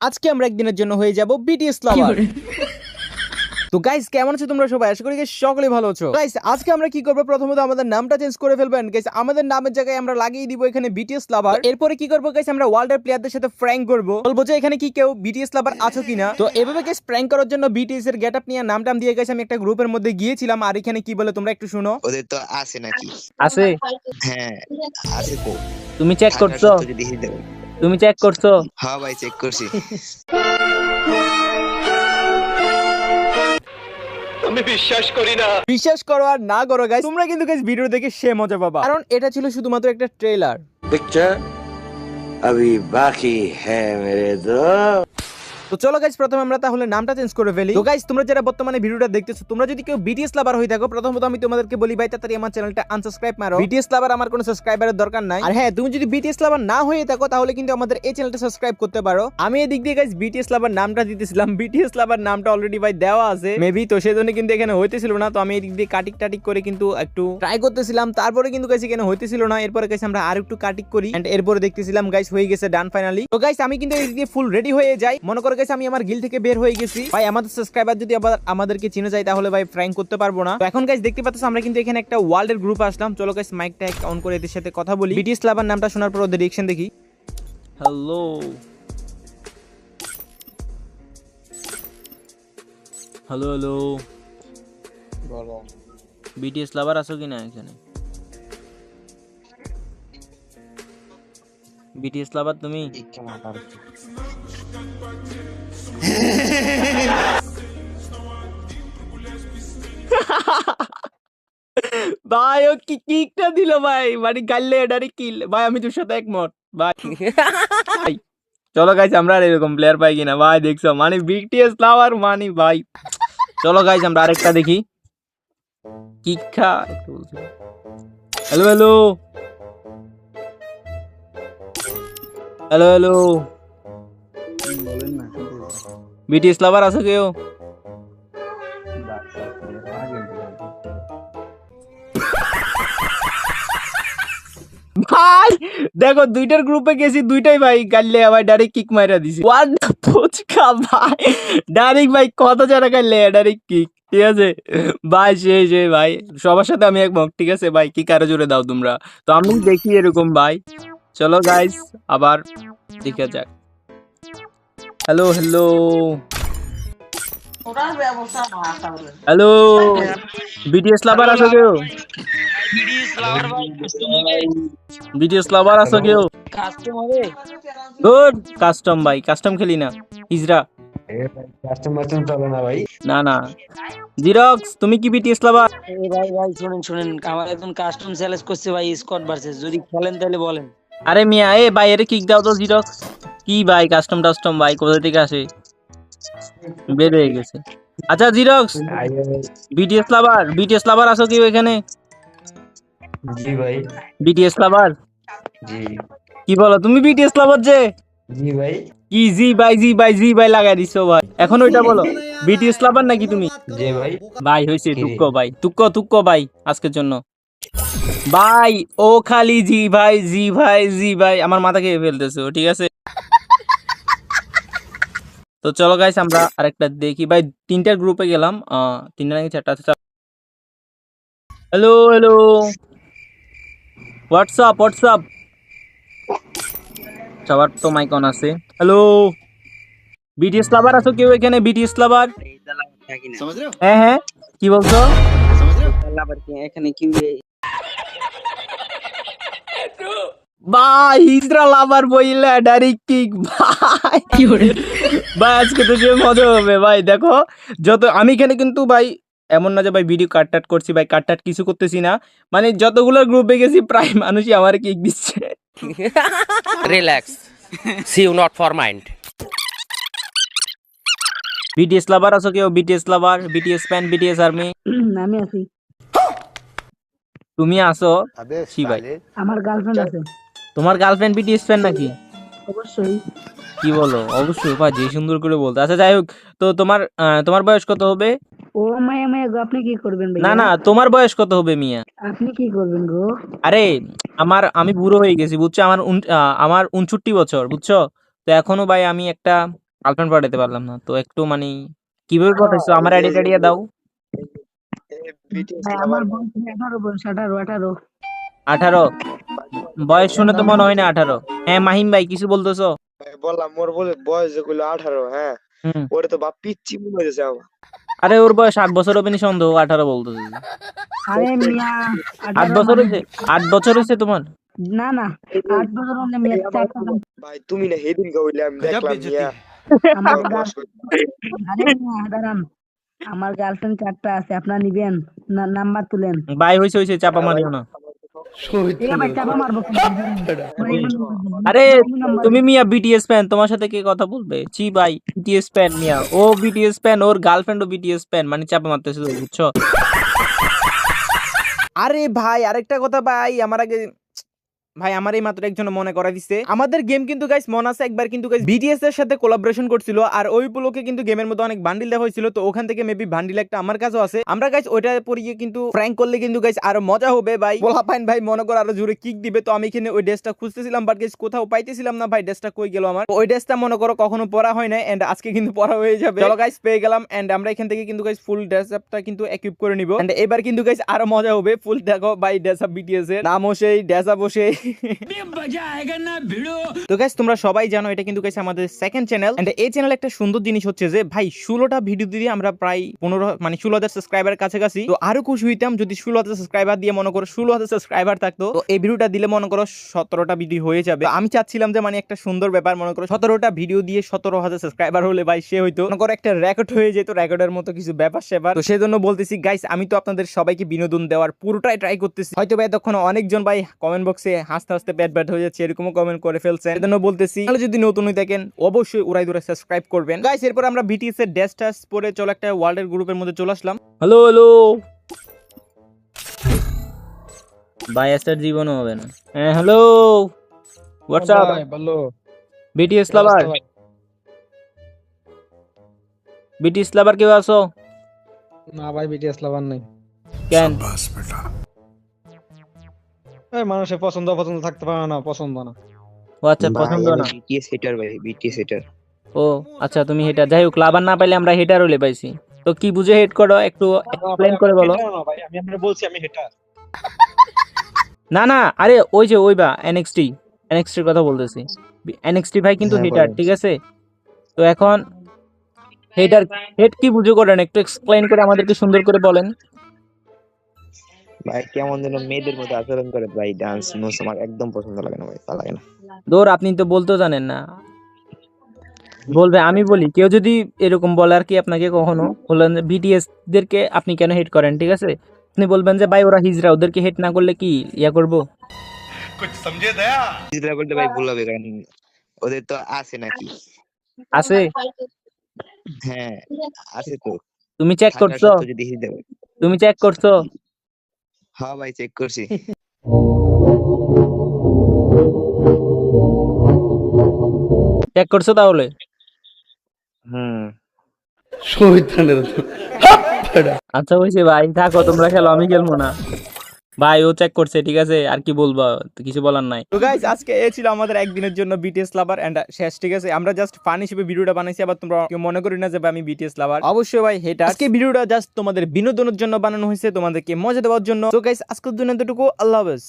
আজকে আমরা একদিনের জন্য হয়ে যাব বিটিএস লাভার। তো গাইস কেমন আছো তোমরা সবাই? আশা করি সকলে ভালো আছো। গাইস আজকে আমরা কি করব, প্রথমত আমাদের নামটা চেঞ্জ করে ফেলবেন গাইস। আমাদের নামের জায়গায় আমরা লাগিয়ে দিব এখানে বিটিএস লাভার। এরপরে কি করব গাইস, আমরা ওয়ার্ল্ডের প্লেয়ারদের সাথে প্র্যাঙ্ক করব, বলবো যে এখানে কি কেউ বিটিএস লাভার আছো কিনা। তো এভাবে গাইস প্র্যাঙ্ক করার জন্য বিটিএস এর গেটআপ নিয়ে নাম দিয়ে গাইস আমি একটা গ্রুপের মধ্যে গিয়েছিলাম। আর এখানে কি বলে তোমরা একটু শুনো। ওদের তো আছে নাকি? আছে। হ্যাঁ আছে তো। তুমি চেক করছো? তুমি চেক করছো? হ্যাঁ ভাই চেক করছি। আমি বিশ্বাস করি না। বিশ্বাস করো আর না করো গাইস, তোমরা কিন্তু গাইস ভিডিও দেখে সে মজা পাবা, কারণ এটা ছিল শুধুমাত্র একটা ট্রেলার। पिक्चर अभी बाकी है मेरे दोस्त। তো চলো গাইস প্রথমে আমরা তাহলে নামটা চেঞ্জ করে ফেলি। তো গাইস তোমরা যারা বর্তমানে ভিডিওটা দেখতেছো, তোমরা যদি কেউ বিটিএস লাভার হয়ে থাকো, প্রথমত আমি তোমাদেরকে বলি ভাই তাড়াতাড়ি আমার চ্যানেলটা আনসাবস্ক্রাইব মারো। বিটিএস লাভার আমার কোনো সাবস্ক্রাইবারের দরকার নাই। আর হ্যাঁ, তুমি যদি বিটিএস লাভার না হয়ে থাকো তাহলে কিন্তু আমাদের এই চ্যানেলটা সাবস্ক্রাইব করতে পারো। আমি এদিক দিয়ে গাইস বিটিএস লাভার নামটা দিতেছিলাম, বিটিএস লাভার নামটা অলরেডি ভাই দেওয়া আছে মেবি, তো সেজন্য কিন্তু এখানে হইতেছিল না। তো আমি এদিক দিয়ে কাটিক করে কিন্তু একটু ট্রাই করতেছিলাম, তারপরে কিন্তু গাইস এখানে হইতেছিল না। এরপরে গাইস আমরা আর একটু কাটিক করি এন্ড এরপরে দেখতেছিলাম গাইস হয়ে গেছে ডান ফাইনালি। তো গাইস আমি কিন্তু এদিক দিয়ে ফুল রেডি হয়ে যাই। মনে করো গাইস আমি আমার গিল থেকে বের হয়ে গেছি ভাই। আমাদের সাবস্ক্রাইবার যদি আবার আমাদেরকে চিনে যায় তাহলে ভাই প্র্যাঙ্ক করতে পারবো না। তো এখন গাইস দেখতে পাচ্ছ আমরা কিন্তু এখানে একটা ওয়ার্ল্ডের গ্রুপে আসলাম। চলো গাইস মাইকটা অন করে এদের সাথে কথা বলি। বিটিএস লাভার নামটা শোনার পর ওদের রিঅ্যাকশন দেখি। হ্যালো হ্যালো হ্যালো, বলো বিটিএস লাভার আছো কিনা এখানে? বিটিএস লাভার তুমি? ভাই ও কি কিকটা দিল ভাই, মানে গাইলে এডারে কিল ভাই। আমি তোর সাথে একমত ভাই। ভাই চলো গাইস আমরা আর এরকম প্লেয়ার পাই কিনা ভাই, দেখছো মানে বিটিএস লাভার মানে ভাই। চলো গাইস আমরা আরেকটা দেখি। কিকা hello hello hello hello, BTS lover আছো কেউ? ভাই দেখো দুইটার গ্রুপে গেছি, দুইটাই ভাই গাইলে ভাই ডাইরেক্ট কিক মাইরা দিছি। হোয়াট দ্য ফুচকা ভাই, ডাইরেক্ট ভাই কত জায়গা গাইলে ডাইরেক্ট কিক। ঠিক আছে ভাই, সেই ভাই সবার সাথে আমি একমত। ঠিক আছে ভাই, কি কারো জোরে দাও তোমরা, তো আমি দেখি এরকম ভাই। চলো গাইস আবার দেখা যাক। Hello hello hello, BTS lover আছো কেউ? বিটিএস লাভার আছো কেউ? গুড কাস্টম ভাই, কাস্টম খেলি না হিজরা। কাস্টমার চলে না ভাই। না না জিরক্স, তুমি কি বিটিএস লাভার? ভাই ভাই শুনেন আমার একজন কাস্টম চ্যালেঞ্জ করছে ভাই, স্কট ভার্সেস, যদি খেলেন তাহলে বলেন। আরে মিয়া এ ভাই এর কিক দাও তো জিরক্স। কি ভাই কাস্টম টাস্টম ভাই কোথা থেকে আসে, বের হয়ে গেছে। আচ্ছা জিরক্স, বিটিএস লাভার আছো কেউ এখানে? জি ভাই। বিটিএস লাভার? জি কি বলো তুমি বিটিএস লাভার যে? জি ভাই। কি জি ভাই লাগাই দিছো ভাই। এখন ওইটা বলো বিটিএস লাভার নাকি তুমি? জি ভাই। ভাই হইছে তুক্ক ভাই আজকের জন্য ভাই। ও খালি জি ভাই আমার মাথা খেয়ে ফেলতেছে। ঠিক আছে তো চলো গাইস আমরা আরেকটা দেখি ভাই। তিনটার গ্রুপে গেলাম, তিনটা নাকি চারটা। হ্যালো হ্যালো হোয়াটসঅ্যাপ সবার তো মাইক অন আছে। হ্যালো বিটিএস লাভার আছো কেউ এখানে? বিটিএস লাভার? হ্যাঁ হ্যাঁ কি বলছো? এখানে কি ভাই হিজরা লাভার বইলা ডাইরেক্ট কিক ভাই। ভাই আজকে তো যে মজা হবে ভাই। দেখো যত আমি এখানে কিন্তু ভাই এমন না যে ভাই ভিডিও কাট করছি ভাই, কাট কিছু করতেছি না। মানে যতগুলো গ্রুপে গেছি প্রায় মানুষই আমার কিক দিচ্ছে। Relax, see you not for mind. BTS lover আছো কেউ? BTS lover, BTS fan, BTS army? আমি আছি। তুমি আসো? জি ভাই আমার গার্লফ্রেন্ড আছে। তোমার গার্লফ্রেন্ড বিটিএস ফ্যান নাকি? অবশ্যই। কি বলো অবশ্যই ভাই, যে সুন্দর করে বলতে। আচ্ছা যাই হোক, তো তোমার বয়স কত হবে? ও মায়া গো, আপনি কি করবেন ভাই? না তোমার বয়স কত হবে মিয়া? আপনি কি করবেন গো? আরে আমি বুড়ো হয়ে গেছি বুঝছো। আমার 69 বছর বুঝছো। তো এখনো ভাই আমি একটা গার্লফ্রেন্ড পাঠাতে পারলাম না তো একটু মানে কিভাবে পাঠাইছো আমার আইডি টাইডি দাও। বিটিএস ভাই আমার বয়স 18 18 বয়স শুনে তো মনে হয় না 18। হ্যাঁ মাহিম ভাই কিছু বলতেছো? বললাম মোর বলে বয়স যেগুলো 18, হ্যাঁ হুম। ওরে তো বাপ পিচ্ছি মনে হয়েছে আমার। আরে ওর বয়স 8 বছর হবে নি সন্দেহ 18 বলতেছে। আরে মিয়া 8 বছর হয়েছে? 8 বছর হয়েছে তোমার? না না 8 বছর হলে মিয়া চারটা ভাই তুমি না সেদিন হইলে আমি দেখলাম মিয়া আমার আমার বয়স কত। আরে মিয়া দাঁড়ান আমার গার্লফ্রেন্ড 4টা আছে আপনারা নিবেন না নাম্বার তুলেন ভাই হয়েছে চাপা মারিও না। এ ভাই চাপা মারবো আরে তুমি মিয়া বিটিএস ফ্যান, তোমার সাথে কে কথা বলবে? ছি ভাই বিটিএস ফ্যান মিয়া, ও বিটিএস ফ্যান, ওর গার্লফ্রেন্ডও বিটিএস ফ্যান, মানে চাপা মারতেছে তো, বুঝছো? আরে ভাই আরেকটা কথা ভাই, আমার আগে ভাই আমার এই মাত্র একজন মনে করা দিছে আমাদের গেম কিন্তু গাইস মনে আছে একবার কিন্তু গাইস বিটিএস এর সাথে কোলাবোরেশন করছিল আর ওই উপলক্ষে কিন্তু গেমের মধ্যে অনেক বান্ডিল দেওয়া হয়েছিল, তো ওখান থেকে মেবি বান্ডিল একটা আমার কাছেও আছে। আমরা গাইস ওইটা পরিয়ে কিন্তু প্র্যাঙ্ক করলে কিন্তু গাইস আরো মজা হবে ভাই, বলা পাইন ভাই মনে করে আরো জোরে কিক দিবে। তো আমি এখানে ওই ড্রেসটা খুঁজতেছিলাম বাট গাইস কোথাও পাইতেছিলাম না ভাই, ড্রেসটা কই গেল আমার। ওই ড্রেসটা মনে করো কখনো পরা হয় না এন্ড আজকে কিন্তু পরা হয়ে যাবে। চলো গাইস পেয়ে গেলাম এন্ড আমরা এখান থেকে কিন্তু গাইস ফুল ড্রেস আপটা কিন্তু ইকুইপ করে নিব এন্ড এবার কিন্তু গাইস আরো মজা হবে। ফুল দেখো ভাই ড্রেস আপ বিটিএস এর নামও সেই ড্রেস আপ বসে। তো গাইস তোমরা সবাই জানো এটা কিন্তু গাইস আমাদের সেকেন্ড চ্যানেল এন্ড এই চ্যানেলে একটা সুন্দর জিনিস হচ্ছে যে ভাই 16টা ভিডিও দিয়ে আমরা প্রায় 15 মানে 16,000 সাবস্ক্রাইবার কাছাকাছি। তো আরো খুশি হইতাম যদি 16,000 সাবস্ক্রাইবার দিয়ে মনে করো 16,000 সাবস্ক্রাইবার থাকতো। তো এই ভিডিওটা দিলে মনে করো 17টা ভিডিও হয়ে যাবে। আমি চাচ্ছিলাম যে মানে একটা সুন্দর ব্যাপার, মনে করো 17টা ভিডিও দিয়ে 17,000 সাবস্ক্রাইবার হলে ভাই সে হইতো মনে করো একটা রেকর্ড হয়ে যেত, রেকর্ডের মতো কিছু ব্যাপার সেবার। তো সেজন্য বলতেছি গাইস আমি তো আপনাদের সবাইকে বিনোদন দেওয়ার পুরোটাই ট্রাই করতেছি। হয়তো ভাই তখন অনেকজন ভাই কমেন্ট বক্সে হাসতে হাসতে পেট ব্যাট হয়ে যাচ্ছে এরকমও কমেন্ট করে ফেলছেন, সেজন্য বলতেছি তাহলে যদি নতুন হয়ে থাকেন অবশ্যই উড়াই দূরে সাবস্ক্রাইব করবেন গাইস। এরপর আমরা বিটিএস এর ড্যাশ টাস পরে চলো একটা ওয়ার্ল্ডের গ্রুপের মধ্যে চলে আসলাম। হ্যালো হ্যালো ভাই স্টার জীবনও হবে না। হ্যাঁ হ্যালো হোয়াটসঅ্যাপ বলো বিটিএস লাভার, বিটিএস লাভার কেউ আছো? না ভাই বিটিএস লাভার নাই। কেন? এই মানুষের পছন্দ অপছন্দ থাকতে পারে না, পছন্দ না। ও আচ্ছা পছন্দ না। বিটিএস হেটার ভাই, বিটিএস হেটার। ও আচ্ছা তুমি হেটার, যাই হোক লাভার না পাইলে আমরা হেটার হলে পাইছি। তো কি বুঝে হেট করো একটু এক্সপ্লেইন করে বলো। না ভাই আমি আপনাকে বলছি আমি হেটার। না না আরে ওই যে ওই বা এনএক্সটি এর কথা বলতেছি। এনএক্সটি ভাই কিন্তু হ্যাঁ, হেটার, বলেন। ঠিক আছে? তো এখন হেটার হেট কি বুঝে করেন একটু এক্সপ্লেইন করে আমাদেরকে সুন্দর করে বলেন। ভাই কেমন যেন মেয়েদের মতো আচরণ করে ভাই, ডান্স মোস আমার একদম পছন্দ লাগে না ভাই, ভালো লাগে না। দৌড় আপনি তো বলতেও জানেন না, বলবে আমি বলি কেউ যদি এরকম বলে আর কি আপনাকে কখনো বললেন যে বিটিএস দেরকে আপনি কেন হেট করেন, ঠিক আছে? আপনি বলবেন যে ভাই ওরা হিজরা, ওদেরকে হেট না করলে কি ইয়া করবো? হিজড়া বলতে ভাই ভুল হবে, কারণ ওদের তো আছে নাকি। আছে? হ্যাঁ আছে তো। তুমি চেক থাকার করছো? সত্ত্বেও যদি হিজড়া বলে। তুমি চেক করছো? হ্যাঁ ভাই চেক করছি। চেক করছো তাহলে? হুম। আচ্ছা হয়েছে ভাই, থাকো তোমরা খেলো, আমি খেলবো না ভাই। ও চেক করছে, ঠিক আছে, আর কি বলবো, কিছু বলার নাই। তো গাইস আজকে এই ছিল আমাদের একদিনের জন্য বিটিএস লাভার এন্ড শেষ, ঠিক আছে? আমরা জাস্ট ফান হিসেবে ভিডিওটা বানাইছি, আবার তোমরা কেউ মনে করি না যে ভাই আমি বিটিএস লাভার। অবশ্যই ভাই হেটার। আজকে ভিডিওটা জাস্ট তোমাদের বিনোদনের জন্য বানানো হয়েছে, তোমাদেরকে মজা দেওয়ার জন্য। তো গাইস আজকের জন্য এতটুকু, আল্লাহ হাফেজ।